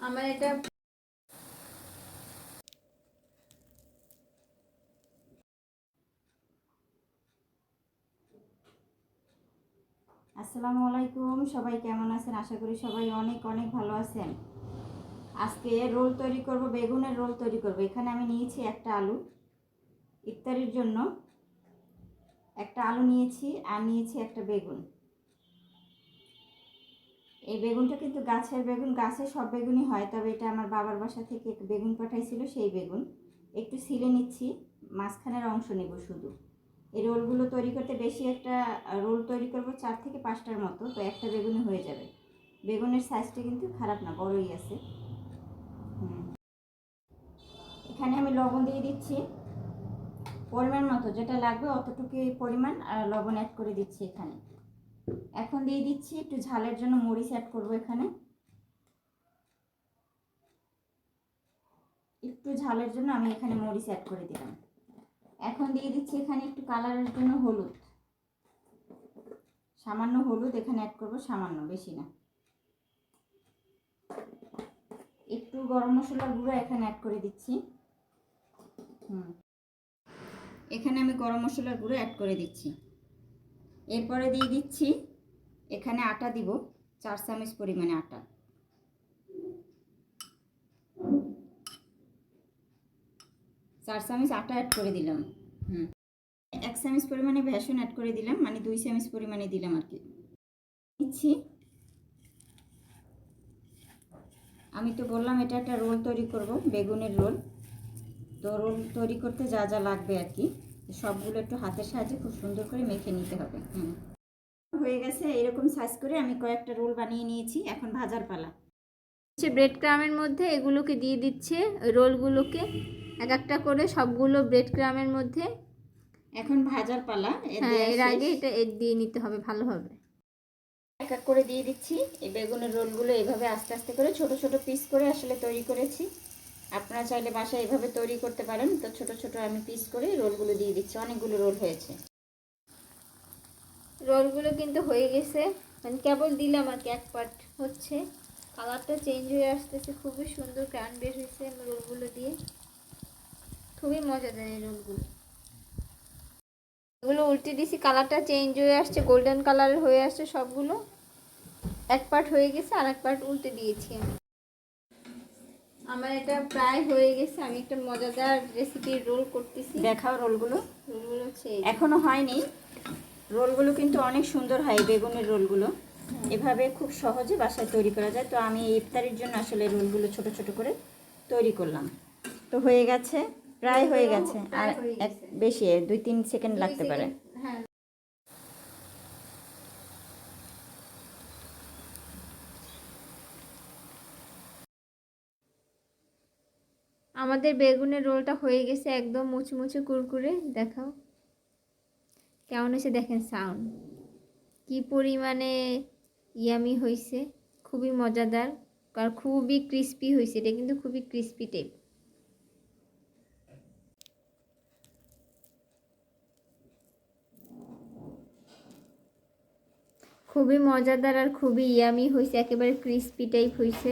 আমার এটা আসসালামু আলাইকুম, সবাই কেমন আছেন? আশা করি সবাই অনেক অনেক ভালো আছেন। আজকে রোল তৈরি করব, বেগুনের রোল তৈরি করব। এখানে আমি নিয়েছি একটা আলু ইফতারির জন্য, একটা আলু নিয়েছি আর নিয়েছি একটা বেগুন। এই বেগুনটা কিন্তু গাছের বেগুন, গাছে সব বেগুনই হয়, তবে এটা আমার বাবার বাসা থেকে বেগুন পাঠাইছিল, সেই বেগুন একটু ছিলে নিচ্ছি, মাঝখানের অংশ নেব শুধু। এই রোলগুলো তৈরি করতে বেশি একটা রোল তৈরি করব 4 থেকে 5টার মতো, তো একটা বেগুনে হয়ে যাবে। বেগুনের সাইজটা কিন্তু খারাপ না, বড়ই আছে। এখানে আমি লবণ দিয়ে দিচ্ছি পরিমাণ মতো, যেটা লাগবে অতটুকু পরিমাণ আর লবণ অ্যাড করে দিচ্ছি এখানে। এখন দিয়ে দিচ্ছি একটু ঝালের জন্য মরিচ অ্যাড করব এখানে, একটু ঝালের জন্য আমি এখানে মরিচ অ্যাড করে দিলাম। এখন দিয়ে দিচ্ছি এখানে একটু কালারের জন্য হলুদ, সামান্য হলুদ এখানে অ্যাড করব, সামান্য, বেশি না। একটু গরম মশলার গুঁড়ো এখানে অ্যাড করে দিচ্ছি। এখানে আমি গরম মশলার গুঁড়ো অ্যাড করে দিচ্ছি। এরপরে দিয়ে দিচ্ছি এখানে আটা দিব, 4 চামচ পরিমাণে আটা। চার চামচ আটা অ্যাড করে দিলাম। 1 চামচ পরিমাণে বেসন অ্যাড করে দিলাম, মানে 2 চামচ পরিমাণে দিলাম আর কি। দিচ্ছি, আমি তো বললাম এটা একটা রোল তৈরি করব, বেগুনের রোল। তো রোল তৈরি করতে যা যা লাগবে আর কি, সবগুলো একটু হাতের সাহায্যে খুব সুন্দর করে মেখে নিতে হবে। হয়ে গেছে, এরকম সাইজ করে আমি কয়েকটা রোল বানিয়ে নিয়েছি, এখন ভাজার পালা। ব্রেড ক্রামের মধ্যে এগুলোকে দিয়ে দিচ্ছে, রোলগুলোকে এক একটা করে সবগুলো ব্রেড ক্রামের মধ্যে। এখন ভাজার পালা। হ্যাঁ, এর আগে এটা দিয়ে নিতে হবে ভালোভাবে। এক এক করে দিয়ে দিচ্ছি। এই বেগুনের রোলগুলো এইভাবে আস্তে আস্তে করে ছোট ছোট পিস করে আসলে তৈরি করেছি। আপনারা চাইলে বাসায় এইভাবে তৈরি করতে পারেন। তো ছোট ছোট আমি পিস করে রোলগুলো দিয়ে দিচ্ছি, অনেকগুলো রোল হয়েছে। রোলগুলো কিন্তু হয়ে গেছে, মানে কেবল দিলাম আর কি, এক পার্ট হচ্ছে, কালারটা চেঞ্জ হয়ে আসতেছে, খুবই সুন্দর কালার বের হয়েছে রোলগুলো দিয়ে, খুবই মজাদার এই রোলগুলো। এগুলো উল্টে দিছি, কালারটা চেঞ্জ হয়ে আসছে, গোল্ডেন কালারের হয়ে আসছে সবগুলো। এক পার্ট হয়ে গেছে আর এক পার্ট উল্টে দিয়েছি আমি। আমার এটা প্রায় হয়ে গেছে, আমি একটা মজাদার রেসিপির রোল করতেছি। দেখাও রোলগুলো। রোলগুলো হচ্ছে এখনো হয়নি, রোলগুলো কিন্তু অনেক সুন্দর হয় বেগুনের রোলগুলো। এভাবে খুব সহজে বাসায় তৈরি করা যায়। তো আমি ইফতারির জন্য আসলে রোলগুলো ছোট ছোট করে তৈরি করলাম। তো হয়ে গেছে, প্রায় হয়ে গেছে, আর এক বেশি 2-3 সেকেন্ড লাগতে পারে। হ্যাঁ, আমাদের বেগুনের রোলটা হয়ে গেছে, একদম মুচমুচে কুরকুরে। দেখাও কেমন হয়েছে, দেখেন সাউন্ড কি পরিমাণে ইয়ামি হয়েছে, খুবই মজাদার, আর খুবই ক্রিস্পি হয়েছে। এটা কিন্তু খুবই ক্রিস্পি টাইপ। খুবই মজাদার আর খুবই ইয়ামি হয়েছে, একেবারে ক্রিস্পি টাইপ হয়েছে।